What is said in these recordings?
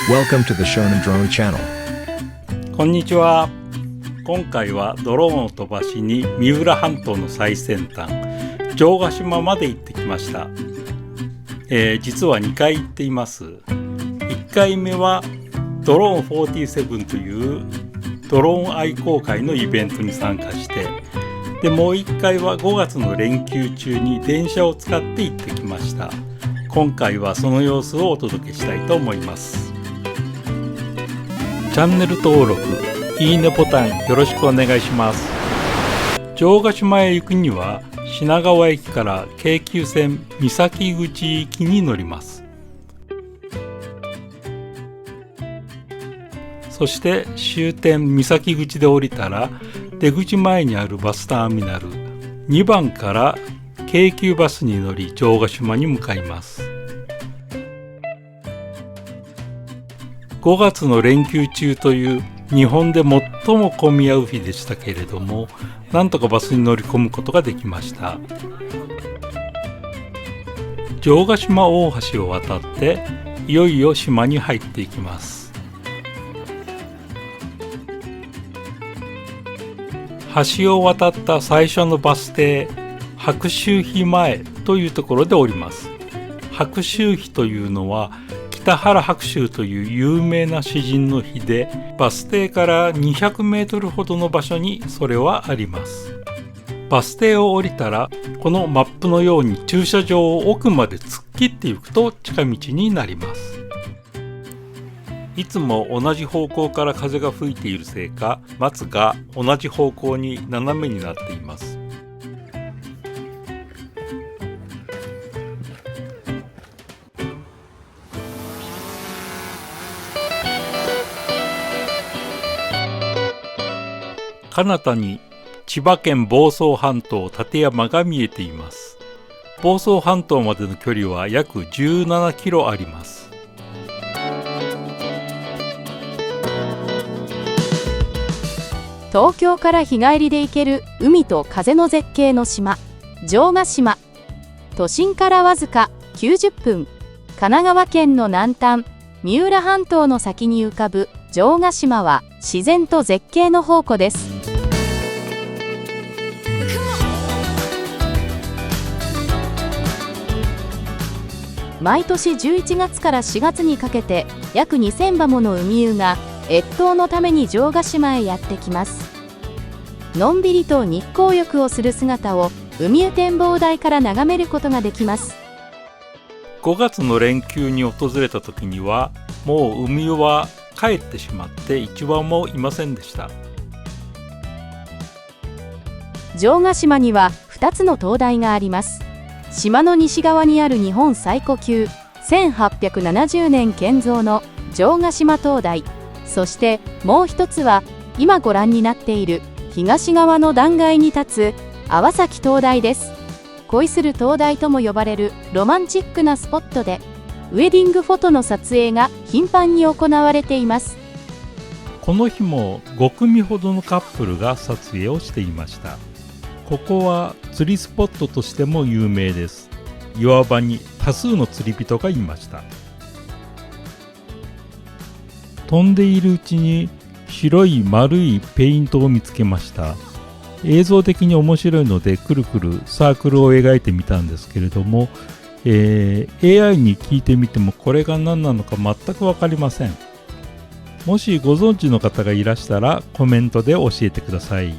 Welcome to the Shonen Drone Channel. こんにちは。今回はドローンを飛ばしに三浦半島の最先端城ヶ島まで行ってきました。実は2回行っています。1回目はドローン47というドローン愛好会のイベントに参加して、でもう1回は5月の連休中に電車を使って行ってきました。今回はその様子をお届けしたいと思います。チャンネル登録、いいねボタンよろしくお願いします。城ヶ島へ行くには品川駅から京急線三崎口行きに乗ります。そして終点三崎口で降りたら出口前にあるバスターミナル2番から京急バスに乗り城ヶ島に向かいます。5月の連休中という日本で最も混み合う日でしたけれども、なんとかバスに乗り込むことができました。城ヶ島大橋を渡っていよいよ島に入っていきます。橋を渡った最初のバス停白州碑前というところで降ります。白州碑というのは北原白秋という有名な詩人の碑で、バス停から200メートルほどの場所にそれはあります。バス停を降りたらこのマップのように駐車場を奥まで突っ切っていくと近道になります。いつも同じ方向から風が吹いているせいか、松が同じ方向に斜めになっています。彼方に千葉県房総半島館山が見えています。房総半島までの距離は約17キロあります。東京から日帰りで行ける海と風の絶景の島、城ヶ島。都心からわずか90分、神奈川県の南端、三浦半島の先に浮かぶ城ヶ島は自然と絶景の宝庫です。毎年11月から4月にかけて約2000羽もの海湯が越冬のために城ヶ島へやってきます。のんびりと日光浴をする姿を海湯展望台から眺めることができます。5月の連休に訪れた時にはもう海湯は帰ってしまって一羽もいませんでした。城ヶ島には2つの灯台があります。島の西側にある日本最古級1870年建造の城ヶ島灯台、そしてもう一つは今ご覧になっている東側の断崖に立つ粟崎灯台です。恋する灯台とも呼ばれるロマンチックなスポットでウェディングフォトの撮影が頻繁に行われています。この日も5組ほどのカップルが撮影をしていました。ここは釣りスポットとしても有名です。岩場に多数の釣り人がいました。飛んでいるうちに白い丸いペイントを見つけました。映像的に面白いのでくるくるサークルを描いてみたんですけれども、AI に聞いてみてもこれが何なのか全く分かりません。もしご存知の方がいらしたらコメントで教えてください。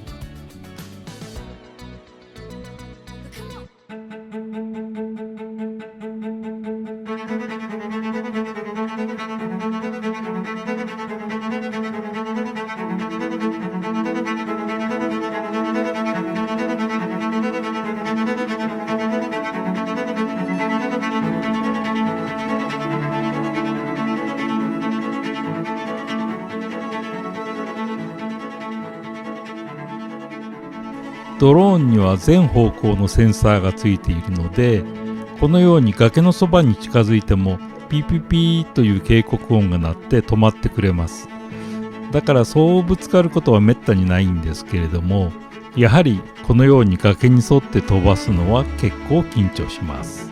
ドローンには全方向のセンサーがついているので、このように崖のそばに近づいてもピーピーピーという警告音が鳴って止まってくれます。だからそうぶつかることはめったにないんですけれども、やはりこのように崖に沿って飛ばすのは結構緊張します。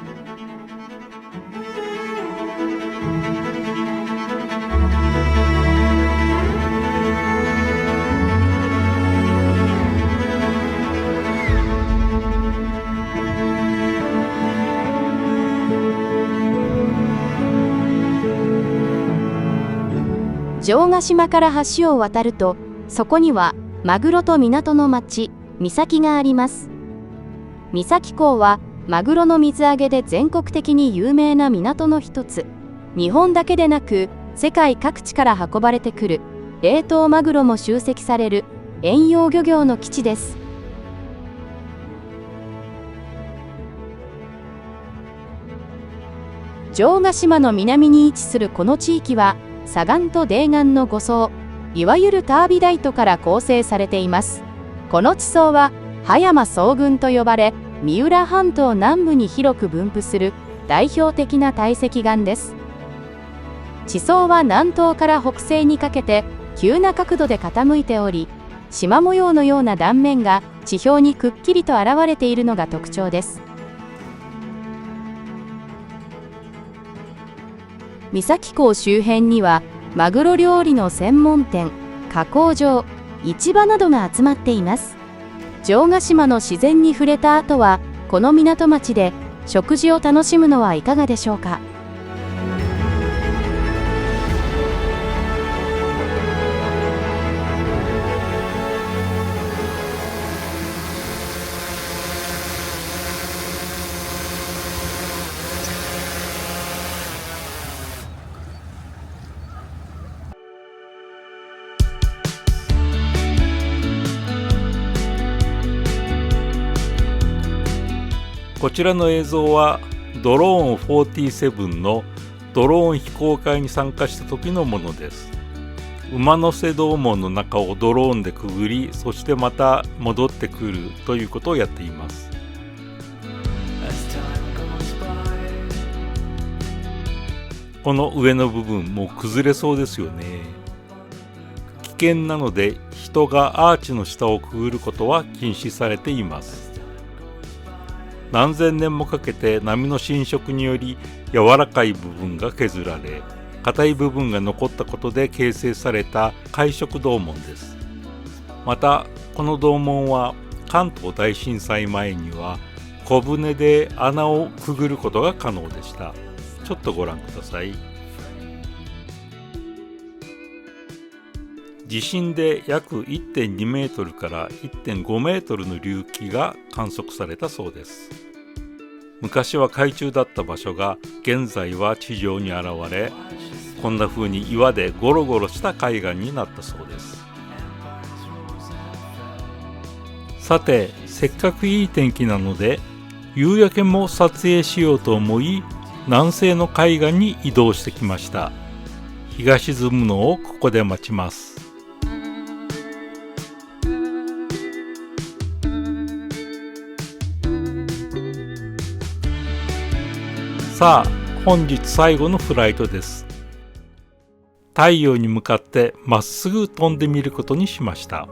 城ヶ島から橋を渡ると、そこにはマグロと港の町、三崎があります。三崎港はマグロの水揚げで全国的に有名な港の一つ。日本だけでなく世界各地から運ばれてくる冷凍マグロも集積される遠洋漁業の基地です。城ヶ島の南に位置するこの地域は左岸と泥岩の5層、いわゆるタービダイトから構成されています。この地層は葉山層群と呼ばれ、三浦半島南部に広く分布する代表的な堆積岩です。地層は南東から北西にかけて急な角度で傾いており、縞模様のような断面が地表にくっきりと現れているのが特徴です。三崎港周辺にはマグロ料理の専門店、加工場、市場などが集まっています。城ヶ島の自然に触れた後は、この港町で食事を楽しむのはいかがでしょうか。こちらの映像はドローン47のドローン飛行会に参加した時のものです。馬の背洞門の中をドローンでくぐり、そしてまた戻ってくるということをやっています。この上の部分もう崩れそうですよね。危険なので人がアーチの下をくぐることは禁止されています。何千年もかけて波の浸食により柔らかい部分が削られ、硬い部分が残ったことで形成された海蝕洞門です。またこの洞門は関東大震災前には小舟で穴をくぐることが可能でした。ちょっとご覧ください。地震で約 1.2 メートルから 1.5 メートルの隆起が観測されたそうです。昔は海中だった場所が現在は地上に現れ、こんな風に岩でゴロゴロした海岸になったそうです。さて、せっかくいい天気なので夕焼けも撮影しようと思い、南西の海岸に移動してきました。日が沈むのをここで待ちます。さあ、本日最後のフライトです。太陽に向かってまっすぐ飛んでみることにしました。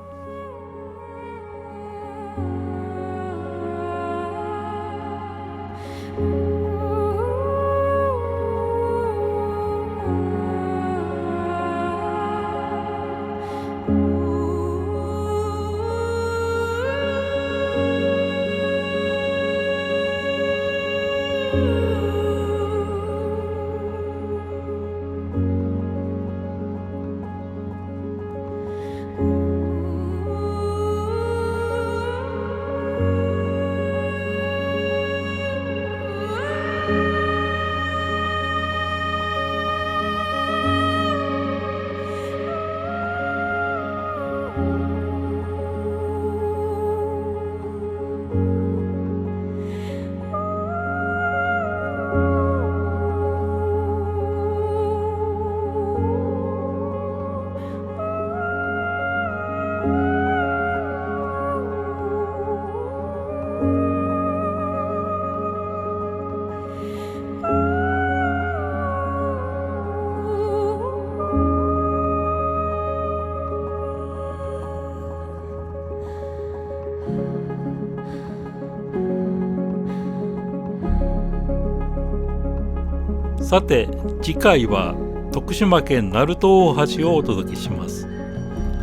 さて、次回は徳島県鳴門大橋をお届けします。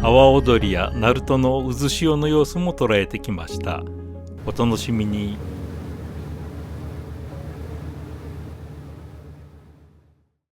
阿波踊りや鳴門の渦潮の様子も捉えてきました。お楽しみに。